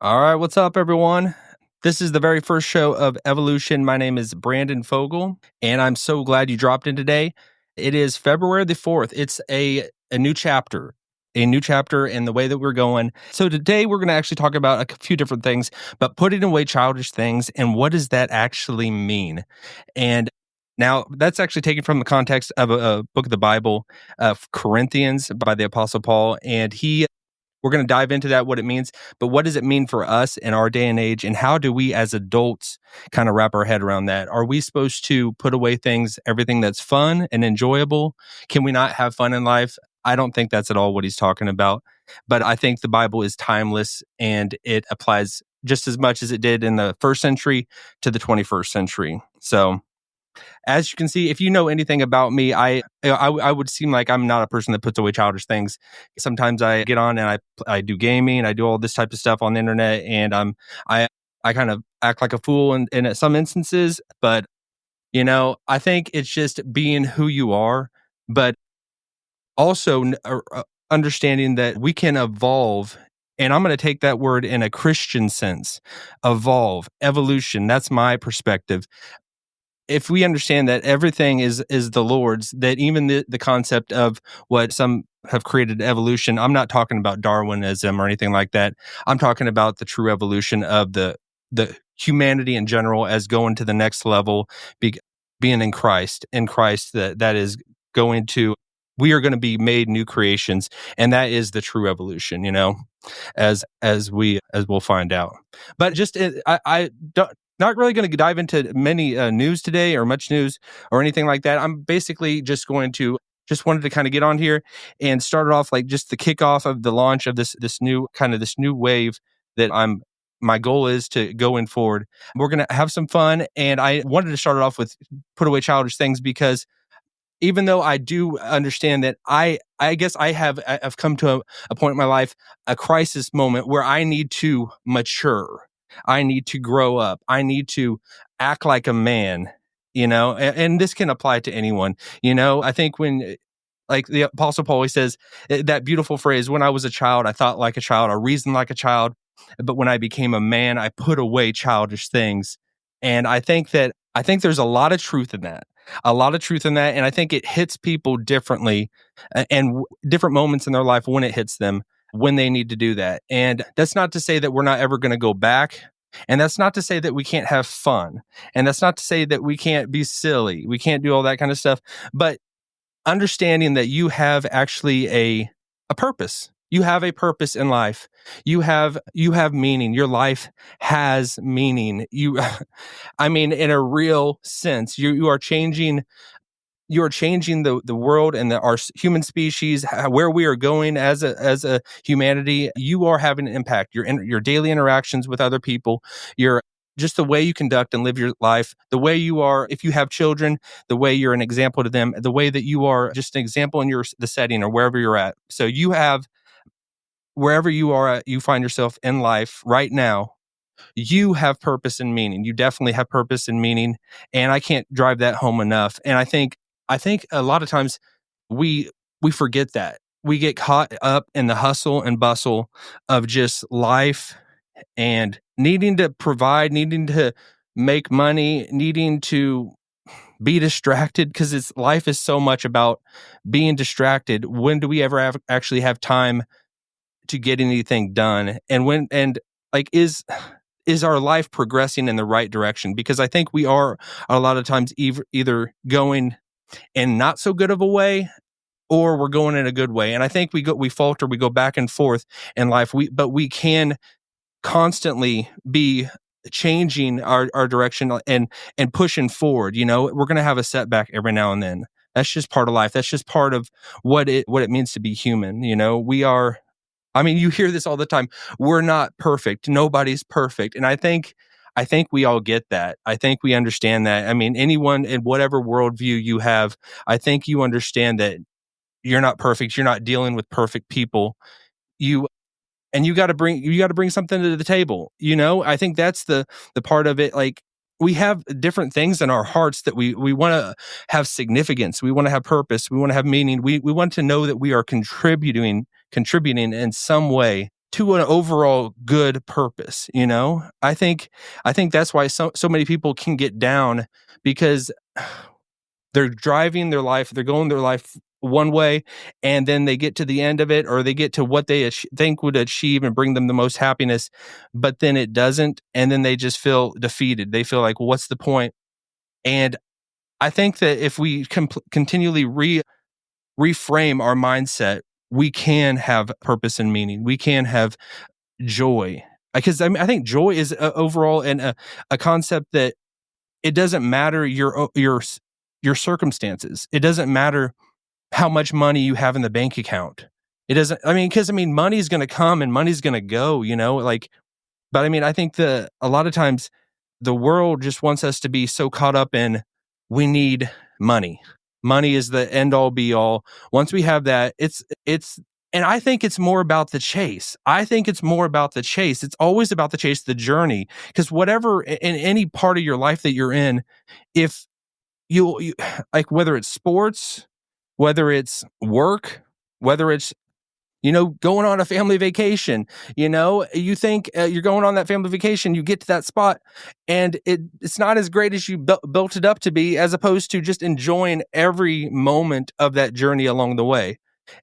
All right, what's up, everyone? This is the very first show of Evolution. My name is Brandon Fogal, and I'm so glad you dropped in today. It is February the 4th. It's a new chapter in the way that we're going. So today we're going to actually talk about a few different things, but putting away childish things and what does that actually mean? And now that's actually taken from the context of a book of the Bible, of Corinthians by the Apostle Paul, and we're going to dive into that, what it means, but what does it mean for us in our day and age? And how do we as adults kind of wrap our head around that? Are we supposed to put away things, everything that's fun and enjoyable? Can we not have fun in life? I don't think that's at all what he's talking about. But I think the Bible is timeless and it applies just as much as it did in the first century to the 21st century. So, as you can see, if you know anything about me, I would seem like I'm not a person that puts away childish things. Sometimes I get on and I do gaming, I do all this type of stuff on the internet, and I I kind of act like a fool in some instances. But I think it's just being who you are, but also understanding that we can evolve. And I'm going to take that word in a Christian sense, evolve, evolution. That's my perspective. If we understand that everything is the Lord's, that even the concept of what some have created evolution, I'm not talking about Darwinism or anything like that. I'm talking about the true evolution of the humanity in general as going to the next level, being in Christ. In Christ, that is going to we are going to be made new creations, and that is the true evolution. As we'll find out. But just I don't not really going to dive into many news today or much news or anything like that. I'm basically just wanted to kind of get on here and start it off like just the kickoff of the launch of this new wave that my goal is to going forward. We're going to have some fun, and I wanted to start it off with put away childish things because even though I do understand that I guess I've come to a point in my life, a crisis moment where I need to mature. I need to grow up. I need to act like a man, and this can apply to anyone. I think when like the Apostle Paul, he says that beautiful phrase, when I was a child, I thought like a child, I reasoned like a child. But when I became a man, I put away childish things. And I think there's a lot of truth in that. A lot of truth in that. And I think it hits people differently and different moments in their life when it hits them, when they need to do that. And that's not to say that we're not ever going to go back. And that's not to say that we can't have fun. And that's not to say that we can't be silly. We can't do all that kind of stuff. But understanding that you have actually a purpose. You have a purpose in life. You have meaning. Your life has meaning. I mean, in a real sense, you are changing the world and our human species, where we are going as a humanity. You are having an impact. Your daily interactions with other people, your just the way you conduct and live your life, the way you are, if you have children, the way you're an example to them, the way that you are just an example in the setting or wherever you're at. So you have wherever you are at, you find yourself in life right now, you have purpose and meaning. You definitely have purpose and meaning, and I can't drive that home enough. And I think a lot of times we we forget that. We get caught up in the hustle and bustle of just life and needing to provide, needing to make money, needing to be distracted because life is so much about being distracted. When do we ever actually have time to get anything done? And like is our life progressing in the right direction? Because I think we are a lot of times either going in not so good of a way or we're going in a good way. And I think we falter, we go back and forth in life. But we can constantly be changing our direction and pushing forward. We're going to have a setback every now and then. That's just part of life. That's just part of what it means to be human. We are, I mean, you hear this all the time. We're not perfect. Nobody's perfect. And I think we all get that. I think we understand that. I mean, anyone in whatever worldview you have, I think you understand that you're not perfect. You're not dealing with perfect people. You and you got to bring something to the table. I think that's the part of it. Like, we have different things in our hearts that we want to have significance. We want to have purpose. We want to have meaning. We want to know that we are contributing in some way to an overall good purpose, you know? I think that's why so many people can get down, because they're driving their life, they're going their life one way, and then they get to the end of it, or they get to what they think would achieve and bring them the most happiness, but then it doesn't, and then they just feel defeated. They feel like, well, what's the point? And I think that if we continually reframe our mindset, we can have purpose and meaning. We can have joy, because I think joy is overall a concept that it doesn't matter your circumstances. It doesn't matter how much money you have in the bank account. It doesn't. I mean, because money's going to come and money's going to go. You know, like. But I think a lot of times the world just wants us to be so caught up in, we need money. Money is the end all be all. Once we have that, it's and I think it's more about the chase. It's always about the chase, the journey. Because whatever, in any part of your life that you're in, if you like, whether it's sports, whether it's work, whether it's, going on a family vacation, you think you're going on that family vacation, you get to that spot and it's not as great as you built it up to be, as opposed to just enjoying every moment of that journey along the way.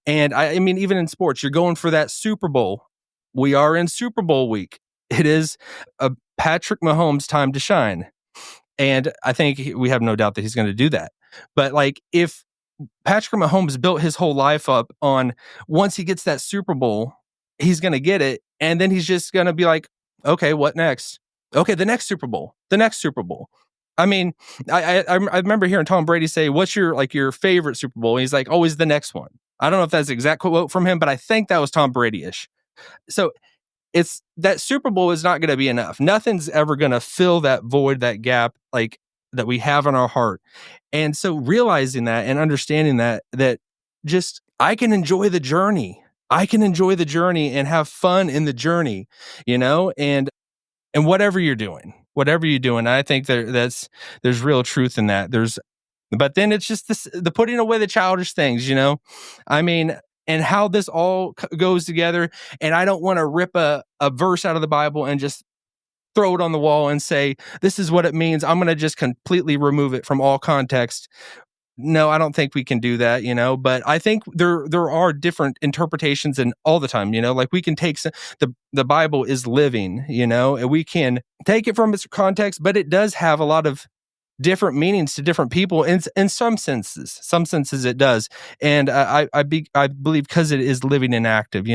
And I mean, even in sports, you're going for that Super Bowl. We are in Super Bowl week. It is a Patrick Mahomes' time to shine. And I think we have no doubt that he's going to do that. But like, if Patrick Mahomes built his whole life up on, once he gets that Super Bowl, he's going to get it. And then he's just going to be like, okay, what next? Okay, the next Super Bowl. I mean, I remember hearing Tom Brady say, what's your favorite Super Bowl? And he's like, always the next one. I don't know if that's the exact quote from him, but I think that was Tom Brady-ish. So it's that Super Bowl is not going to be enough. Nothing's ever going to fill that void, that gap, like that we have in our heart. And so realizing that and understanding that just, I can enjoy the journey. And have fun in the journey, and whatever you're doing, I think there's real truth in that. But then it's just the putting away the childish things, I mean, and how this all goes together. And I don't want to rip a verse out of the Bible and just throw it on the wall and say, this is what it means. I'm going to just completely remove it from all context. No, I don't think we can do that, but I think there are different interpretations and all the time, like we can take the Bible is living, and we can take it from its context, but it does have a lot of different meanings to different people in some senses it does. And I believe because it is living and active,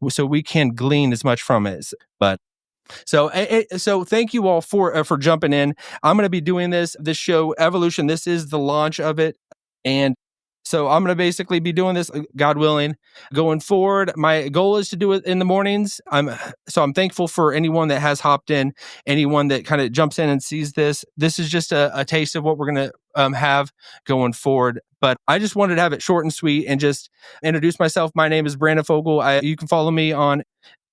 so we can glean as much from it. But so thank you all for jumping in. I'm going to be doing this show Evolution. This is the launch of it. And so I'm going to basically be doing this, God willing, going forward. My goal is to do it in the mornings. I'm thankful for anyone that has hopped in, anyone that kind of jumps in and sees this. This is just a taste of what we're going to have going forward. But I just wanted to have it short and sweet and just introduce myself. My name is Brandon Fogal. You can follow me on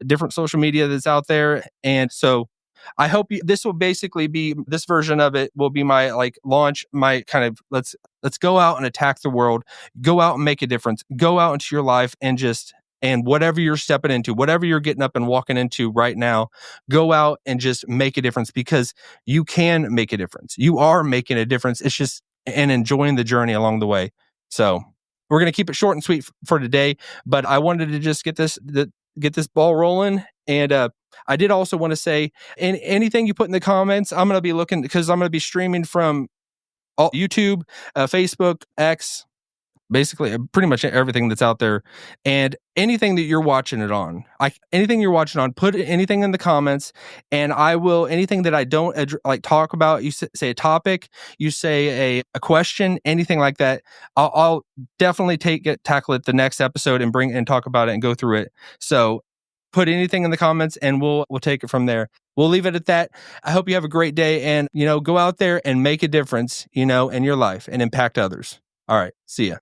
different social media that's out there. And so I hope this will basically be, this version of it will be my launch, my kind of, let's go out and attack the world, go out and make a difference, go out into your life and whatever you're stepping into, whatever you're getting up and walking into right now, go out and just make a difference, because you can make a difference. You are making a difference. It's just, and enjoying the journey along the way. So we're going to keep it short and sweet for today, but I wanted to just get this ball rolling. And I did also want to say, anything you put in the comments, I'm going to be looking, because I'm going to be streaming from YouTube, Facebook, X, basically pretty much everything that's out there, and anything that you're watching it on. Put anything in the comments, and I will, anything that I don't talk about, you say a topic, you say a question, anything like that, I'll definitely tackle it the next episode and talk about it and go through it. So put anything in the comments and we'll take it from there. We'll leave it at that. I hope you have a great day, and go out there and make a difference, in your life and impact others. All right. See ya.